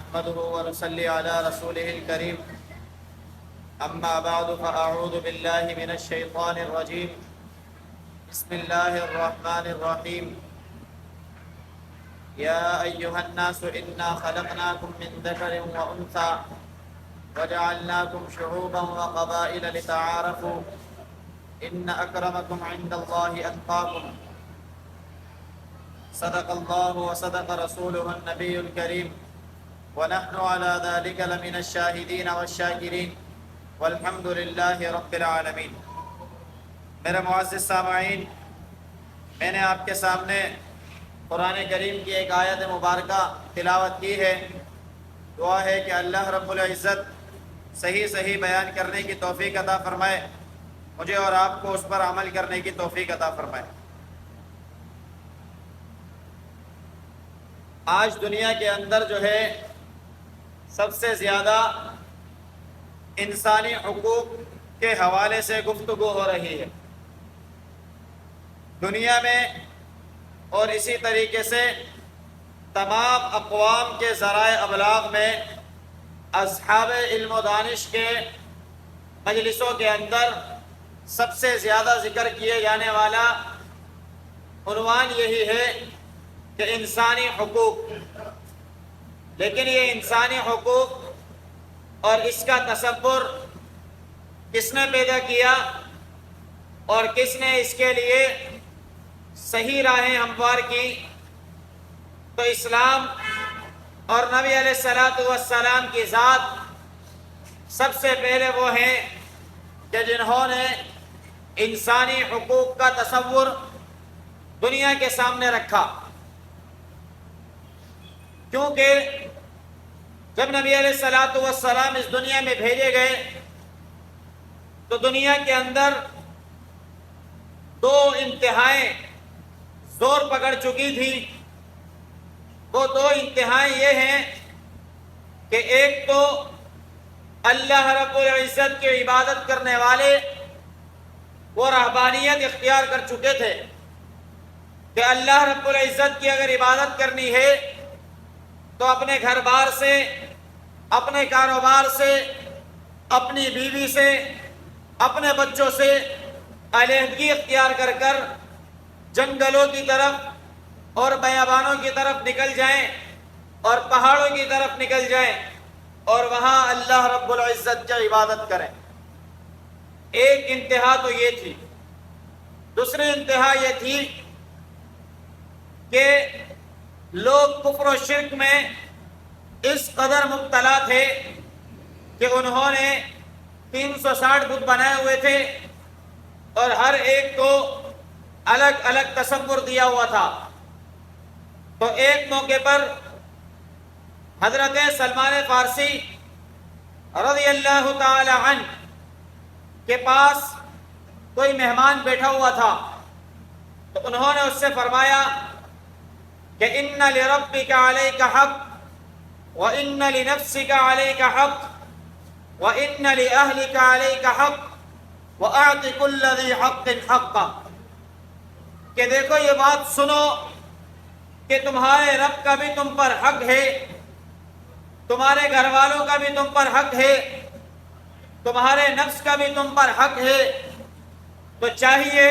نحمده ونصلي على رسوله الكريم أما بعد فأعوذ بالله من الشيطان الرجيم بسم الله الرحمن الرحيم يا أيها الناس إنا خلقناكم من ذكر وأنثى وجعلناكم شعوبا وقبائل لتعارفوا إن أكرمكم عند الله أتقاكم صدق الله وصدق رسوله النبي الكريم ونحن على ذلك لمن الشاهدين والشاكرين والحمد لله رب العالمين۔ میرے معزز سامعین، میں نے آپ کے سامنے قرآن کریم کی ایک آیت مبارکہ تلاوت کی ہے۔ دعا ہے کہ اللہ رب العزت صحیح بیان کرنے کی توفیق عطا فرمائے، مجھے اور آپ کو اس پر عمل کرنے کی توفیق عطا فرمائے۔ آج دنیا کے اندر جو ہے سب سے زیادہ انسانی حقوق کے حوالے سے گفتگو ہو رہی ہے دنیا میں، اور اسی طریقے سے تمام اقوام کے ذرائع ابلاغ میں اصحاب علم و دانش کے مجلسوں کے اندر سب سے زیادہ ذکر کیے جانے والا عنوان یہی ہے کہ انسانی حقوق۔ لیکن یہ انسانی حقوق اور اس کا تصور کس نے پیدا کیا اور کس نے اس کے لیے صحیح راہیں ہموار کی؟ تو اسلام اور نبی علیہ الصلوۃ والسلام کی ذات سب سے پہلے وہ ہیں کہ جنہوں نے انسانی حقوق کا تصور دنیا کے سامنے رکھا، کیونکہ جب نبی علیہ الصلوۃ والسلام اس دنیا میں بھیجے گئے تو دنیا کے اندر دو انتہائیں زور پکڑ چکی تھی۔ وہ دو انتہائیں یہ ہیں کہ ایک تو اللہ رب العزت کی عبادت کرنے والے وہ رہبانیت اختیار کر چکے تھے کہ اللہ رب العزت کی اگر عبادت کرنی ہے تو اپنے گھر بار سے، اپنے کاروبار سے، اپنی بیوی سے، اپنے بچوں سے علیحدگی اختیار کر کر جنگلوں کی طرف اور بیابانوں کی طرف نکل جائیں اور پہاڑوں کی طرف نکل جائیں اور وہاں اللہ رب العزت کی عبادت کریں۔ ایک انتہا تو یہ تھی۔ دوسری انتہا یہ تھی کہ لوگ کفر و شرک میں اس قدر مبتلا تھے کہ انہوں نے 360 بت بنائے ہوئے تھے اور ہر ایک کو الگ الگ تصور دیا ہوا تھا۔ تو ایک موقع پر حضرت سلمان فارسی رضی اللہ تعالی عنہ کے پاس کوئی مہمان بیٹھا ہوا تھا، تو انہوں نے اس سے فرمایا کہ ان لربک علیک حق وان لنفسک علیک حق وان لاہلک علیک حق واعط کل ذی حق حقہ، کہ دیکھو یہ بات سنو کہ تمہارے رب کا بھی تم پر حق ہے، تمہارے گھر والوں کا بھی تم پر حق ہے، تمہارے نفس کا بھی تم پر حق ہے، تو چاہیے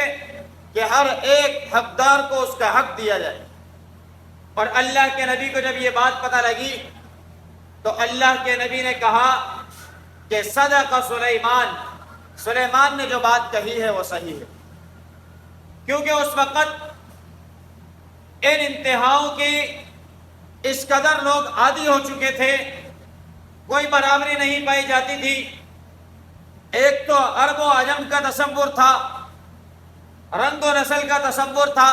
کہ ہر ایک حقدار کو اس کا حق دیا جائے۔ اور اللہ کے نبی کو جب یہ بات پتہ لگی تو اللہ کے نبی نے کہا کہ صدق سلیمان نے جو بات کہی ہے وہ صحیح ہے، کیونکہ اس وقت ان انتہاؤں کی اس قدر لوگ عادی ہو چکے تھے، کوئی برابری نہیں پائی جاتی تھی۔ ایک تو عرب و عجم کا تصور تھا، رنگ و نسل کا تصور تھا،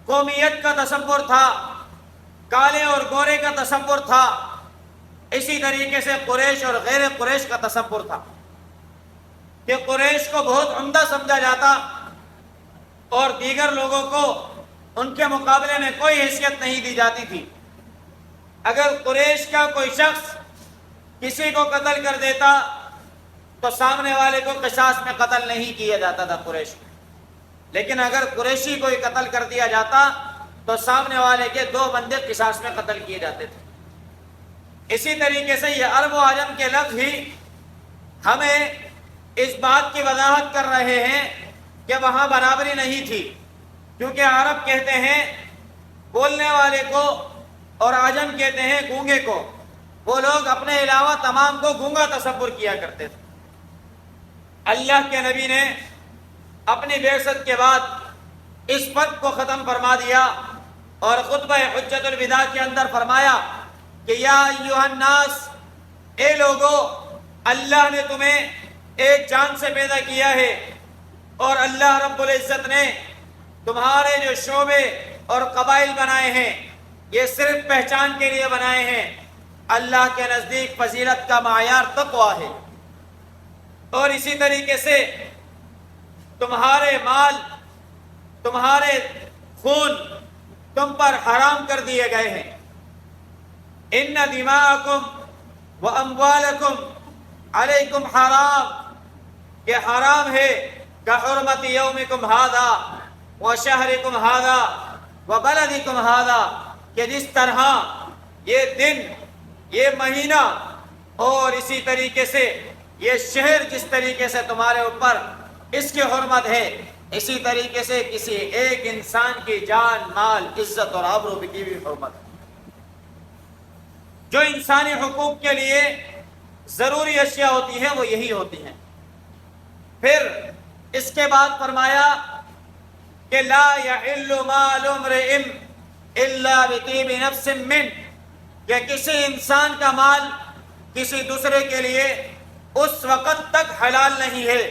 قومیت کا تصور تھا، کالے اور گورے کا تصور تھا، اسی طریقے سے قریش اور غیر قریش کا تصور تھا کہ قریش کو بہت عمدہ سمجھا جاتا اور دیگر لوگوں کو ان کے مقابلے میں کوئی حیثیت نہیں دی جاتی تھی۔ اگر قریش کا کوئی شخص کسی کو قتل کر دیتا تو سامنے والے کو قصاص میں قتل نہیں کیا جاتا تھا قریش میں، لیکن اگر قریشی کوئی قتل کر دیا جاتا تو سامنے والے کے 2 بندے قصاص میں قتل کیے جاتے تھے۔ اسی طریقے سے یہ عرب و عجم کے لفظ ہی ہمیں اس بات کی وضاحت کر رہے ہیں کہ وہاں برابری نہیں تھی، کیونکہ عرب کہتے ہیں بولنے والے کو اور عجم کہتے ہیں گونگے کو. وہ لوگ اپنے علاوہ تمام کو گونگا تصور کیا کرتے تھے. اللہ کے نبی نے اپنی بعثت کے بعد اس فرق کو ختم فرما دیا اور خطبہ حجت الوداع کے اندر فرمایا کہ یا ایھا الناس، اے لوگو، اللہ نے تمہیں ایک جان سے پیدا کیا ہے اور اللہ رب العزت نے تمہارے جو شعبے اور قبائل بنائے ہیں یہ صرف پہچان کے لیے بنائے ہیں. اللہ کے نزدیک فضیلت کا معیار تقویٰ ہے، اور اسی طریقے سے تمہارے مال، تمہارے خون تم پر حرام کر دیے گئے ہیں. ان دماءکم و اموالکم علیکم حرام، یہ حرام ہے کحرمت یومکم ھذا و شہرکم ھذا و بلدکم ھذا، کہ جس طرح یہ دن، یہ مہینہ اور اسی طریقے سے یہ شہر جس طریقے سے تمہارے اوپر اس کی حرمت ہے، اسی طریقے سے کسی ایک انسان کی جان، مال، عزت اور آبرو کی بھی حرمت ہے. جو انسانی حقوق کے لیے ضروری اشیاء ہوتی ہیں وہ یہی ہوتی ہیں. پھر اس کے بعد فرمایا کہ لا یحل مال امرئ الا بطیب نفس منہ، کہ کسی انسان کا مال کسی دوسرے کے لیے اس وقت تک حلال نہیں ہے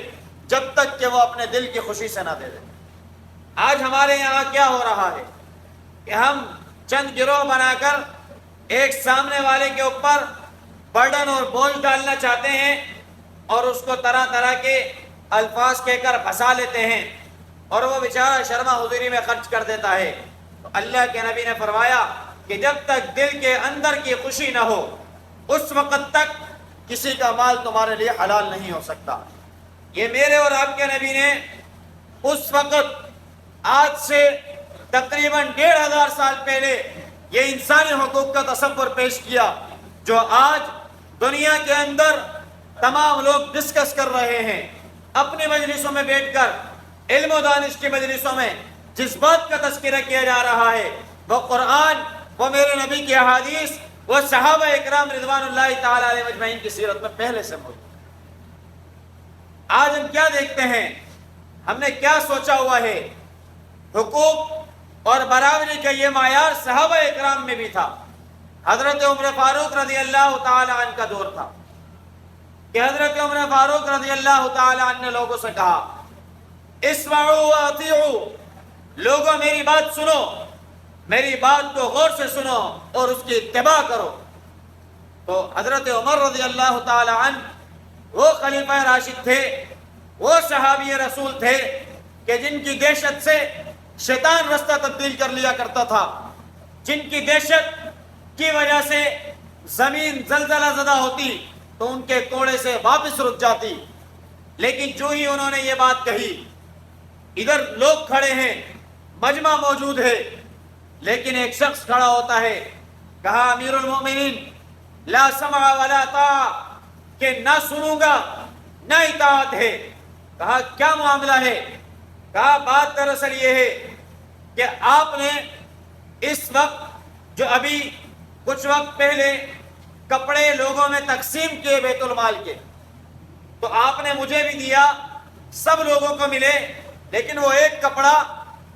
جب تک کہ وہ اپنے دل کی خوشی سے نہ دے دے. آج ہمارے یہاں کیا ہو رہا ہے کہ ہم چند گروہ بنا کر ایک سامنے والے کے اوپر برڈن اور بوجھ ڈالنا چاہتے ہیں اور اس کو طرح طرح کے الفاظ کہہ کر پھنسا لیتے ہیں اور وہ بیچارہ شرما حضوری میں خرچ کر دیتا ہے. تو اللہ کے نبی نے فرمایا کہ جب تک دل کے اندر کی خوشی نہ ہو اس وقت تک کسی کا مال تمہارے لیے حلال نہیں ہو سکتا. یہ میرے اور آپ کے نبی نے اس وقت آج سے تقریباً 1500 سال پہلے یہ انسانی حقوق کا تصور پیش کیا جو آج دنیا کے اندر تمام لوگ ڈسکس کر رہے ہیں. اپنی مجلسوں میں بیٹھ کر، علم و دانش کی مجلسوں میں جس بات کا تذکرہ کیا جا رہا ہے وہ قرآن، وہ میرے نبی کی احادیث، وہ صحابہ اکرام رضوان اللہ تعالی علیہ مجمعین کی سیرت میں پہلے سے موجود. آج ہم کیا دیکھتے ہیں، ہم نے کیا سوچا ہوا ہے؟ حقوق اور برابری کا یہ معیار صحابہ اکرام میں بھی تھا. حضرت عمر فاروق رضی اللہ تعالی عنہ کا دور تھا کہ حضرت عمر فاروق رضی اللہ تعالی عنہ نے لوگوں سے کہا اسمعوا واطیعوا، لوگوں میری بات سنو، میری بات کو غور سے سنو اور اس کی اتباع کرو. تو حضرت عمر رضی اللہ تعالی عنہ وہ خلیفہ راشد تھے، وہ صحابی رسول تھے کہ جن کی دہشت سے شیطان رستہ تبدیل کر لیا کرتا تھا، جن کی دہشت کی وجہ سے زمین زلزلہ زدہ ہوتی تو ان کے کوڑے سے واپس رک جاتی. لیکن جو ہی انہوں نے یہ بات کہی، ادھر لوگ کھڑے ہیں، مجمع موجود ہے، لیکن ایک شخص کھڑا ہوتا ہے، کہا امیر المومنین لا سمع ولا طاعہ، کہ نہ سنوں گا نہ اطاعت ہے. کہا کیا معاملہ ہے؟ کہا بات دراصل یہ ہے کہ آپ نے اس وقت جو ابھی کچھ وقت پہلے کپڑے لوگوں میں تقسیم کیے بیت المال کے، تو آپ نے مجھے بھی دیا، سب لوگوں کو ملے، لیکن وہ ایک کپڑا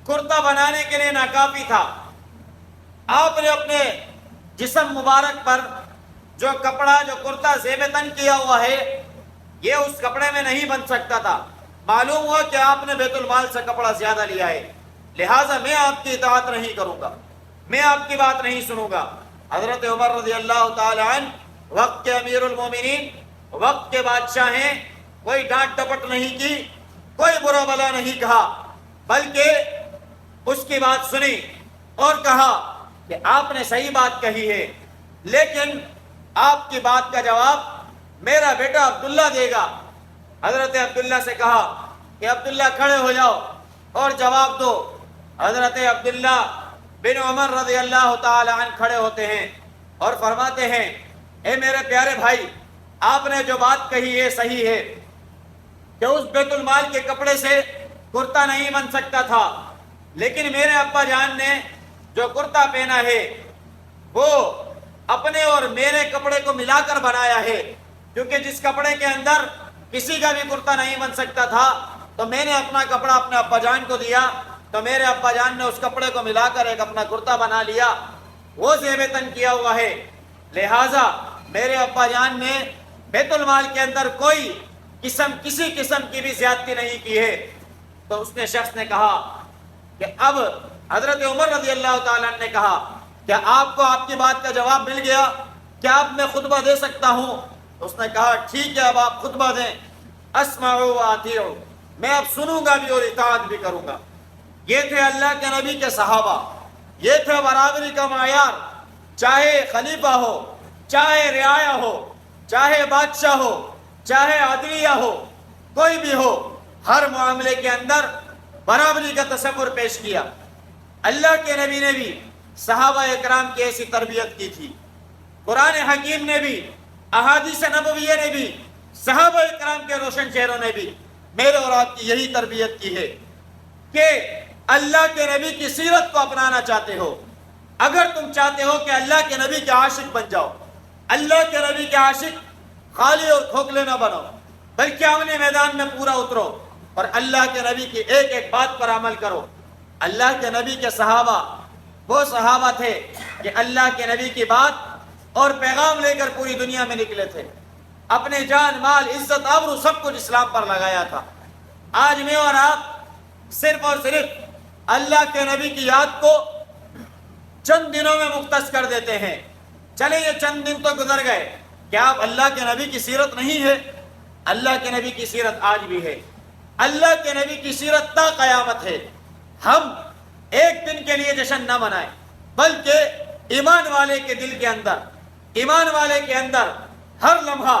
کرتا بنانے کے لیے ناکافی تھا. آپ نے اپنے جسم مبارک پر جو کپڑا، جو کرتا زیب تن کیا ہوا ہے، یہ اس کپڑے میں نہیں بن سکتا تھا. معلوم ہوا کہ آپ نے بیت المال سے کپڑا زیادہ لیا ہے، لہٰذا میں آپ کی اطاعت نہیں کروں گا، میں آپ کی بات نہیں سنوں گا. حضرت عمر رضی اللہ تعالی عنہ وقت کے امیر المومنین، وقت کے بادشاہ ہیں، کوئی ڈانٹ ڈپٹ نہیں کی، کوئی برا بلا نہیں کہا، بلکہ اس کی بات سنی اور کہا کہ آپ نے صحیح بات کہی ہے، لیکن آپ کی بات کا جواب میرا بیٹا عبداللہ دے گا. حضرت عبداللہ سے کہا کہ عبداللہ کھڑے ہو جاؤ اور جواب دو. حضرت عبداللہ بن عمر رضی اللہ تعالی عنہ کھڑے ہوتے ہیں اور فرماتے ہیں اے میرے پیارے بھائی، آپ نے جو بات کہی ہے صحیح ہے کہ اس بیت المال کے کپڑے سے کرتا نہیں بن سکتا تھا، لیکن میرے ابا جان نے جو کرتا پہنا ہے وہ اپنے اور میرے کپڑے کو ملا کر بنایا ہے، کیونکہ جس کپڑے کے اندر کسی کا بھی کرتا نہیں بن سکتا تھا تو میں نے اپنا کپڑا اپنے ابا جان کو دیا، تو میرے ابا جان نے اس کپڑے کو ملا کر ایک اپنا کرتا بنا لیا، وہ زیب تن کیا ہوا ہے۔ لہٰذا میرے ابا جان نے بیت المال کے اندر کسی قسم کی بھی زیادتی نہیں کی ہے۔ تو اس نے شخص نے کہا کہ اب حضرت عمر رضی اللہ تعالیٰ نے کہا کیا آپ کو آپ کی بات کا جواب مل گیا، کیا آپ میں خطبہ دے سکتا ہوں؟ اس نے کہا ٹھیک ہے، اب آپ خطبہ دیں۔ اسمعوا واطیعوا، میں اب سنوں گا بھی اور اطاعت بھی کروں گا۔ یہ تھے اللہ کے نبی کے صحابہ، یہ تھے برابری کا معیار، چاہے خلیفہ ہو، چاہے رعایا ہو، چاہے بادشاہ ہو، چاہے عدلیہ ہو، کوئی بھی ہو، ہر معاملے کے اندر برابری کا تصور پیش کیا۔ اللہ کے نبی نے بھی صحابہ اکرام کی ایسی تربیت کی تھی، قرآن حکیم نے بھی، احادیث نبویہ نے بھی، صحابہ اکرام کے روشن چہروں نے بھی میرے اور آپ کی یہی تربیت کی ہے کہ اللہ کے نبی کی سیرت کو اپنانا چاہتے ہو، اگر تم چاہتے ہو کہ اللہ کے نبی کے عاشق بن جاؤ، اللہ کے نبی کے عاشق خالی اور کھوکھلے نہ بنو، بلکہ عملی میدان میں پورا اترو اور اللہ کے نبی کی ایک ایک بات پر عمل کرو۔ اللہ کے نبی کے صحابہ وہ صحابہ تھے کہ اللہ کے نبی کی بات اور پیغام لے کر پوری دنیا میں نکلے تھے، اپنے جان مال عزت آبرو سب کچھ اسلام پر لگایا تھا۔ آج میں اور آپ صرف اور صرف اللہ کے نبی کی یاد کو چند دنوں میں مختص کر دیتے ہیں، چلے یہ چند دن تو گزر گئے، کیا اب اللہ کے نبی کی سیرت نہیں ہے؟ اللہ کے نبی کی سیرت آج بھی ہے، اللہ کے نبی کی سیرت تا قیامت ہے۔ ہم ایک دن کے لیے جشن نہ منائیں، بلکہ ایمان والے کے دل کے اندر، ایمان والے کے اندر ہر لمحہ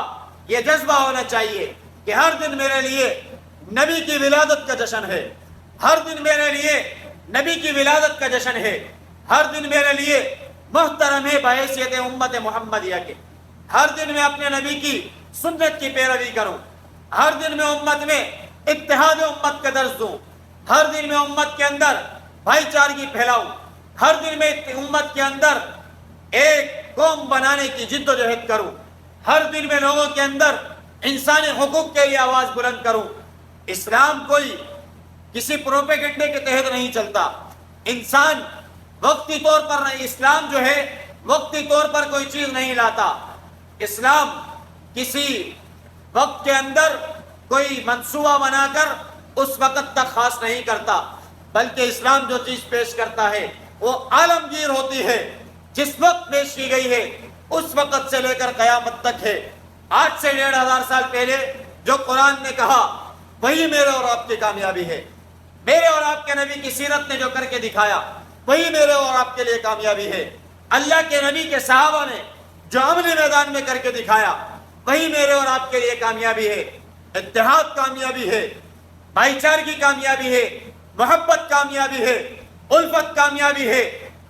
یہ جذبہ ہونا چاہیے کہ ہر دن میرے لیے نبی کی ولادت کا جشن ہے، ہر دن میرے لیے نبی کی ولادت کا جشن ہے، ہر دن میرے لیے محترم ہے بحیثیت امت محمدیہ کے، ہر دن میں اپنے نبی کی سنت کی پیروی کروں، ہر دن میں امت میں اتحاد امت کا درس دوں، ہر دن میں امت کے اندر بھائی چارگی پھیلاؤں، ہر دن میں امت کے اندر ایک قوم بنانے کی جد و جہد کروں، ہر دن میں لوگوں کے اندر انسانی حقوق کے لیے آواز بلند کروں۔ اسلام کوئی کسی پروپیگنڈے کے تحت نہیں چلتا، انسان وقتی طور پر نہیں، اسلام جو ہے وقتی طور پر کوئی چیز نہیں لاتا، اسلام کسی وقت کے اندر کوئی منصوبہ بنا کر اس وقت تک خاص نہیں کرتا، بلکہ اسلام جو چیز پیش کرتا ہے وہ عالمگیر ہوتی ہے، جس وقت پیش کی گئی ہے اس وقت سے لے کر قیامت تک ہے۔ آج سے 1500 سال پہلے جو قرآن نے کہا وہی میرے اور آپ کی کامیابی ہے، میرے اور آپ کے نبی کی سیرت نے جو کر کے دکھایا وہی میرے اور آپ کے لیے کامیابی ہے، اللہ کے نبی کے صحابہ نے جو عملی میدان میں کر کے دکھایا وہی میرے اور آپ کے لیے کامیابی ہے۔ اتحاد کامیابی ہے، بھائی چارگی کامیابی ہے، محبت کامیابی ہے، الفت کامیابی ہے،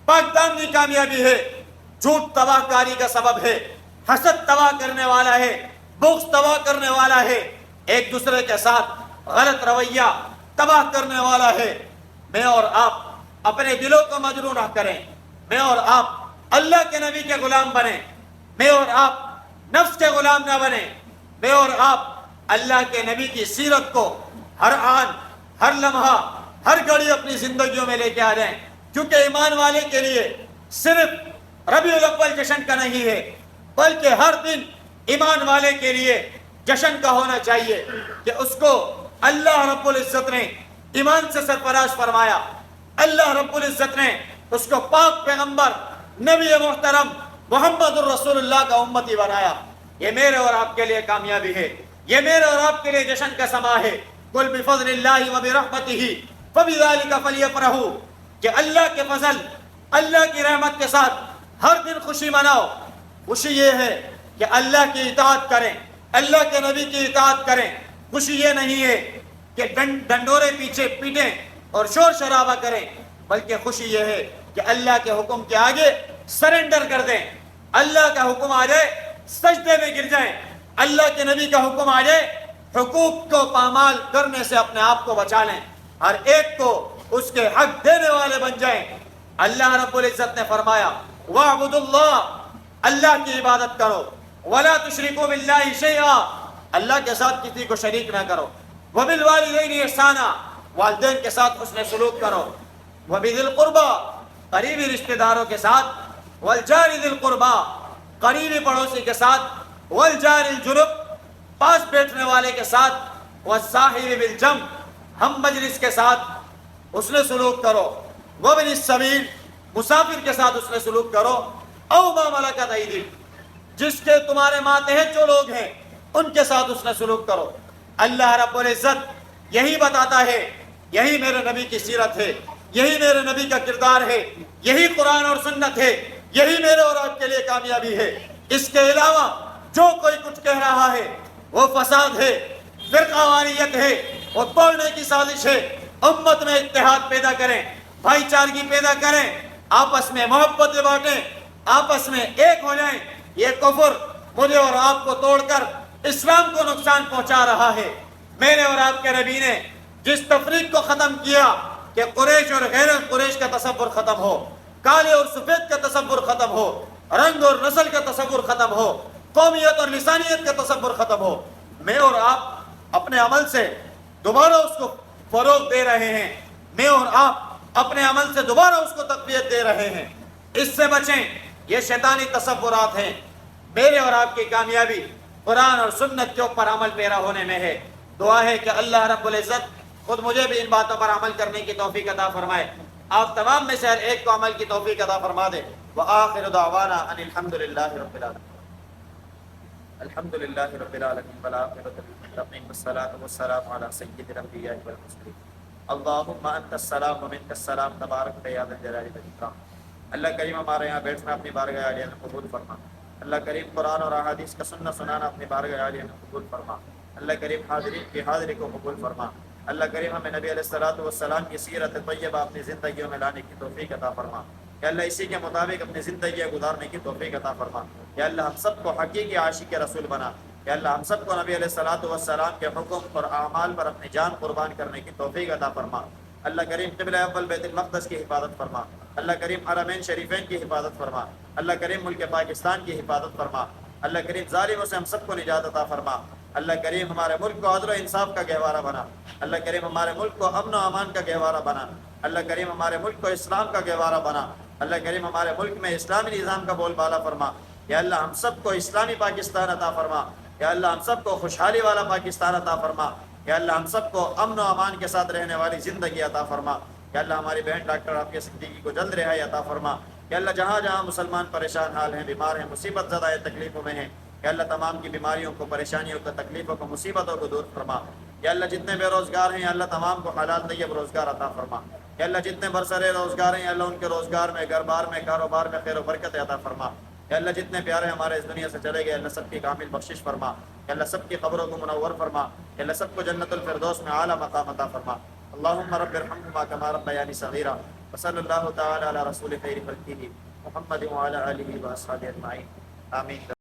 پاک دامنی کامیابی ہے۔ جھوٹ تباہ کاری کا سبب ہے، حسد تباہ کرنے والا ہے، بغض تباہ کرنے والا ہے، ایک دوسرے کے ساتھ غلط رویہ تباہ کرنے والا ہے۔ میں اور آپ اپنے دلوں کو مجروح نہ کریں، میں اور آپ اللہ کے نبی کے غلام بنیں، میں اور آپ نفس کے غلام نہ بنیں، میں اور آپ اللہ کے نبی کی سیرت کو ہر آن، ہر لمحہ، ہر گھڑی اپنی زندگیوں میں لے کے آ جائیں، کیونکہ ایمان والے کے لیے صرف ربیع الاول جشن کا نہیں ہے، بلکہ ہر دن ایمان والے کے لیے جشن کا ہونا چاہیے کہ اس کو اللہ رب العزت نے ایمان سے سرفراز فرمایا، اللہ رب العزت نے اس کو پاک پیغمبر نبی محترم محمد الرسول اللہ کا امتی بنایا۔ یہ میرے اور آپ کے لیے کامیابی ہے، یہ میرے اور آپ کے لیے جشن کا سما ہے۔ قل بفضل اللہ وبرحمتہ فبذلک فلیفرحوا، کہ اللہ کے فضل، اللہ کی رحمت کے ساتھ ہر دن خوشی مناؤ۔ خوشی یہ ہے کہ اللہ کی اطاعت کریں، اللہ کے نبی کی اطاعت کریں۔ خوشی یہ نہیں ہے کہ ڈنڈورے پیچھے پیٹیں اور شور شرابہ کریں، بلکہ خوشی یہ ہے کہ اللہ کے حکم کے آگے سرنڈر کر دیں، اللہ کا حکم آ جائے سجدے میں گر جائیں, اللہ کے نبی کا حکم آ جائے, حقوق کو پامال کرنے سے اپنے آپ کو بچا لیں, ہر ایک کو اس کے حق دینے والے بن جائیں. اللہ رب العزت نے فرمایا وَاعْبُدُوا اللَّهَ, اللہ کی عبادت کرو, وَلَا تُشْرِكُوا بِاللَّهِ شَيْئًا, اللہ کے ساتھ کسی کو شریک نہ کرو, وَبِالْوَالِدَيْنِ إِحْسَانًا, والدین کے ساتھ حسن سلوک کرو, وَبِذِي الْقُرْبَى, قریبی رشتہ داروں کے ساتھ, وَالْجَارِ ذِي الْقُرْبَى, قریبی پڑوسی کے ساتھ, وَالْجَارِ الْجُنُبِ, پاس بیٹھنے والے کے ساتھ, وَالصَّاحِبِ بِالْجَنبِ, ہم مجلس کے ساتھ حسن سلوک کرو, وَابْنِ السَّبِيلِ, مسافر کے ساتھ حسن سلوک کرو, اَوْ مَا مَلَكَتْ أَيْدِيكُمْ, جس کے تمہارے ماتحت جو لوگ ہیں ان کے ساتھ حسن سلوک کرو. اللہ رب العزت یہی بتاتا ہے, یہی میرے نبی کی سیرت ہے, یہی میرے نبی کا کردار ہے, یہی قرآن اور سنت ہے, یہی میرے اور آپ کے لیے کامیابی ہے. اس کے علاوہ جو کوئی کچھ کہہ رہا ہے وہ فساد ہے, فرقہ واریت ہے, وہ توڑنے کی سازش ہے. امت میں اتحاد پیدا کریں, بھائی چارگی پیدا کریں, آپس میں محبت بانٹیں, آپس میں ایک ہو جائیں. یہ کفر مجھے اور آپ کو توڑ کر اسلام کو نقصان پہنچا رہا ہے. میرے اور آپ کے نبی نے جس تفریق کو ختم کیا کہ قریش اور غیر قریش کا تصور ختم ہو, کالے اور سفید کا تصور ختم ہو, رنگ اور نسل کا تصور ختم ہو, قومیت اور لسانیت کا تصور ختم ہو, میں اور آپ اپنے عمل سے دوبارہ اس کو فروغ دے رہے ہیں. میں اور آپ اپنے عمل سے دوبارہ اس کو تقویت دے رہے ہیں. اس سے بچیں, یہ شیطانی تصورات ہیں. میرے اور آپ کی کامیابی قرآن اور سنت کے اوپر عمل پیرا ہونے میں ہے. دعا ہے کہ اللہ رب العزت خود مجھے بھی ان باتوں پر عمل کرنے کی توفیق عطا فرمائے, آپ تمام میں سے ہر ایک کو عمل کی توفیق عطا فرما دے. وآخر دعوانا ان الحمد للہ رب العالمین. الحمد للہ رب العالمین والعاقبۃ للمتقین والصلاۃ والسلام علی سید الانبیاء والمرسلین. اللہم انت السلام ومنک السلام تبارک یا ذا الجلال والاکرام. اللہ کریم ہمارے یہاں بیٹھنا اپنی بارگاہ عالیہ میں قبول فرما. اللہ کریم قرآن اور احادیث کا سننا سنانا اپنی بارگاہ عالیہ میں قبول فرما. اللہ کریم حاضرین کی حاضری کو قبول فرما. اللہ کریم ہمیں نبی علیہ الصلوۃ والسلام کی سیرت طیبہ اپنی زندگیوں میں لانے کی توفیق عطا فرما. یا اللہ اسی کے مطابق اپنی زندگیاں گزارنے کی توفیق عطا فرما. یا اللہ ہم سب کو حقیقی عاشق رسول بنا. یا اللہ ہم سب کو نبی علیہ الصلوۃ والسلام کے حکم اور اعمال پر اپنی جان قربان کرنے کی توفیق عطا فرما. اللہ کریم قبلہ اول بیت المقدس کی حفاظت فرما. اللہ کریم حرمین شریفین کی حفاظت فرما. اللہ کریم ملک پاکستان کی حفاظت فرما. اللہ کریم ظالموں سے ہم سب کو نجات عطا فرما. اللہ کریم ہمارے ملک کو عدل و انصاف کا گہوارہ بنا. اللہ کریم ہمارے ملک کو امن و امان کا گہوارہ بنا. اللہ کریم ہمارے ملک کو اسلام کا گہوارہ بنا. اللہ کریم ہمارے ملک میں اسلامی نظام کا بول بالا فرما. یا اللہ ہم سب کو اسلامی پاکستان عطا فرما. یا اللہ ہم سب کو خوشحالی والا پاکستان عطا فرما. یا اللہ ہم سب کو امن و امان کے ساتھ رہنے والی زندگی عطا فرما. یا اللہ ہماری بہن ڈاکٹر عافیہ صدیقی کو جلد رہائی عطا فرما. یا اللہ جہاں جہاں مسلمان پریشان حال ہیں, بیمار ہیں, مصیبت زدہ ہے, تکلیفوں میں ہیں, یا اللہ تمام کی بیماریوں کو, پریشانیوں کو, تکلیفوں کو, مصیبتوں کو دور فرما. یا اللہ جتنے بے روزگار ہیں یا اللہ تمام کو حلال طیب روزگار عطا فرما. یا اللہ جتنے برسرے روزگار ہیں یا اللہ ان کے روزگار میں, گھر بار میں, کاروبار میں خیر و برکت عطا فرما. یا اللہ جتنے پیارے ہمارے اس دنیا سے چلے گئے اللہ سب کی کامل بخشش فرما. یا اللہ سب کی قبروں کو منور فرما. یا اللہ سب کو جنت الفردوس میں اعلیٰ مقام عطا فرما. اللهم رب ارحمهما كما ربياني صغيرا. وصلى الله تعالى على رسول خير خلقه محمد وعلى آله وأصحابه أجمعين. آمين.